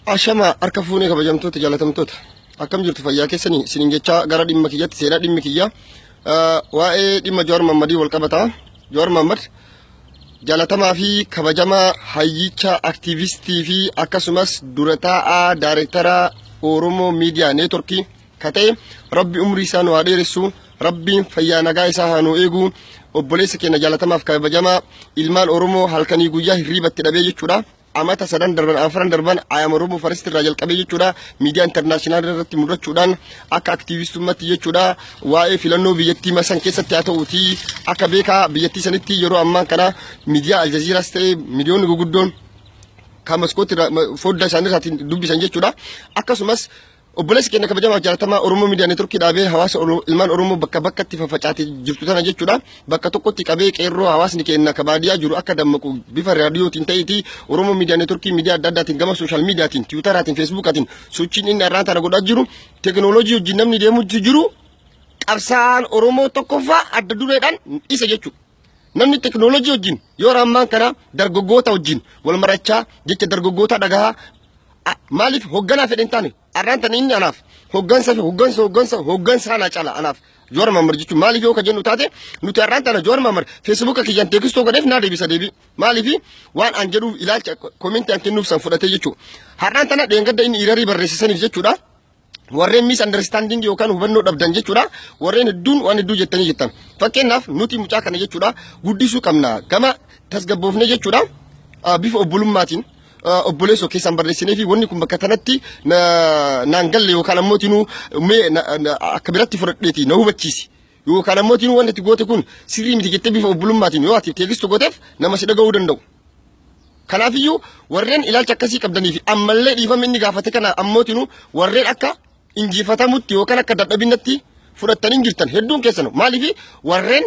Ashama harka fuunee kabajamtoota jaalatamtoota akkam jirtu fayyaa keessanii isiniin jecha gara dhimma kiyyatti seenaa dhimmi kiyya waa'ee dhimma Jawaar Mohammadii wal qabata. Jawaar Mohammad jaalatamaa fi kabajamaa hayyicha aktiivistii fi akkasumas dura taa'aa daayirektara Oromoo Miidiyaa Neetworkii kata'e rabbi umrii isaa nu haa dheeressu, rabbiin fayyaa nagaa isaa haa nu eegu. Obboleessa keenya jaalatamaaf kabajamaa ilmaan Oromoo halkanii guyyaa hirriibatti dhabee jechuudha. Amata sadan darban afran darban ayam Oromoo Faristi irraa jalqabee jechuudha. Miidiyaa intarnaashinaal irratti mul'achuudhaan akka aktiivistummaatti jechuudha waa'ee filannoo biyyattii masan keessatti haa ta'uuti akka beekaa biyyattii sanitti yeroo ammaa kana miidiyaa Aljaziiraas ta'e miidiyoonni guguddoon kan maskootti foddaa isaanii irraatiin dubbisan jechuudha. Akkasumas obboleessi keenya kabajamaa jaalatamaa Oromoo Miidiyaa Neetworkii dhaabee hawaasa ilmaan Oromoo bakka bakkatti fafacaatee jirtu tana jechuudha. Bakka tokkotti qabee qeerroo hawaasni keenya kabaadiyaa jiru akka dammaqu bifa raadiyootiin ta'eeti Oromoo Miidiyaa Neetworkii miidiyaa adda addaatiin gama sooshaal miidiyaatiin tiwiitaraatiin feesbuukaatiin sochiin inni irraa tana godhaa jiru teekinooloojii wajjin namni deemuu jiru qabsaan Oromoo tokkoffaa adda dureedhaan isa jechuudha. Namni teekinooloojii wajjin yoo ammaan kana dargaggoota wajjin wal marachaa jecha dargaggoota dhagahaa maaliif hoogganaa fedhan taane arraan inni anaaf hooggansa ana cala anaaf Jawaar Mohammad jechuun maaliif yoo ka jennu taate nuti arraan tana Jawaar Mohammad feesbuuka kiyyaan teekistoo godheef naa deebisa deebii maaliif waan an jedhuuf ilaalcha koomentii an kennuuf san fudhatee jechuudha. Har'aan tana dheengadda inni irarii barreessisaniif jechuudha. Warreen misunderstanding yookaan hubannoo dhabdan jechuudha. Warreen hedduun waan hedduu jettanii jettan. Fakkeenyaaf nuti mucaa kana jechuudha guddisuu qabna gama tasgabboofne jechuudha bifa obbolummaatiin. Obboleessoo keessan barreessinee fi wanni kun bakka kanatti naan galle yookaan ammoo tinuu akka biratti fudhadheeti na hubachiisi yookaan ammoo tinuu wanti goote kun sirrii miti jettee bifa obbolummaatiin yoo ati teekistu gooteef nama si dhaga'uu danda'u. Kanaafiyyuu warreen ilaalcha akkasii qabdanii fi ammallee dhiifama inni gaafate kana ammoo tinuu warreen akka injifatamutti yookaan akka dadhabinatti fudhattanii jirtan hedduun keessan maaliif warreen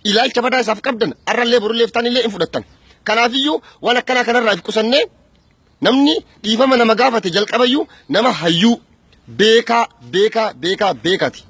ilaalcha badaa isaaf qabdan arrallee borullee fitaanillee hin fudhattan. Kanaafiyyuu waan akkanaa kanarraa if qusannee namni dhiifama nama gaafate jalqabayyuu nama hayyuu beekaati.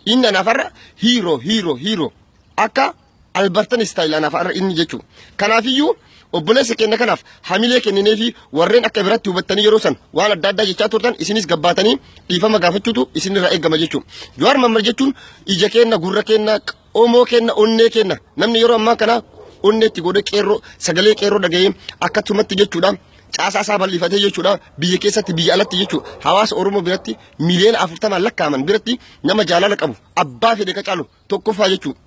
Inni anafarra hiiroo akka Albert Einstein anafarra inni jechuudha. Kanaafiyyuu obboleessa keenya kanaaf hamilee kenninee fi warreen akka biratti hubattanii yeroo san waan adda addaa jechaa turtan isinis gabbaatanii dhiifama gaafachuutu isinirraa eegama jechuudha. Jawaar Mohammad jechuun ija keenya gurra keenya qomoo keenya onnee keenya namni yeroo ammaa kana onneetti godhe qeerroo sagalee qeerroo dhaga'ee akkasumatti jechuudha. Caasaa isaa bal'ifatee jechuudha biyya keessatti biyya alatti jechuudha hawaasa Oromoo biratti miliyoona 40 lakkaaman biratti nama jaalala qabu abbaa fedhe qacaalu tokkoffaa jechuudha.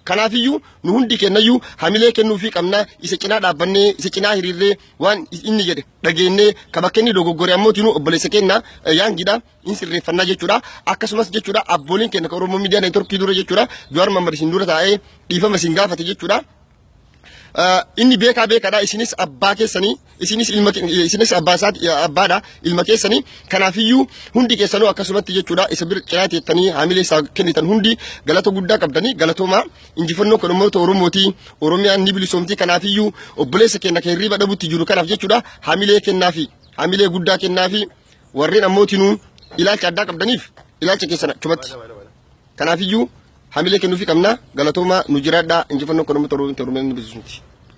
Kanaafiyyuu nu hundi kennayyuu hamilee kennuufii qabnaa isa cinaa dhaabbannee isa cinaa hiriirree waan inni jedhe dhageennee ka bakka inni dogoggore ammoo tinuu obboleessa keenya yaangidha in sirreeffannaa jechuudha. Akkasumas jechuudha abbooliin keenya Oromoo Miidiyaa Neetworkii dura jechuudha Jawaar Mohammad isin dura taa'ee dhiifama isin gaafate jechuudha. Inni beekaadha isinis abbaa keessanii isinis abbaadha ilma keessanii. Kanaafiyyuu hundi keessanuu akkasumatti jechuudha isa bir cinaa teettanii hamilee isaa kennitan hundi galata guddaa qabdanii galatoomaa injifannoo kan uummata Oromooti Oromiyaan ni bilisoomti. Kanaafiyyuu obboleessa keenya kan hirriba dhabutti jiru kanaaf jechuudha hamilee kennaafi hamilee guddaa kennaafi warreen ammootinuu ilaalcha addaa qabdaniif ilaalcha keessan chumatti. Kanaafiyyuu hamilee kennuufii qabna galatoomaa nu jiraadhaa injifannoo kan uummata Oromiyaan ni bilisoomti.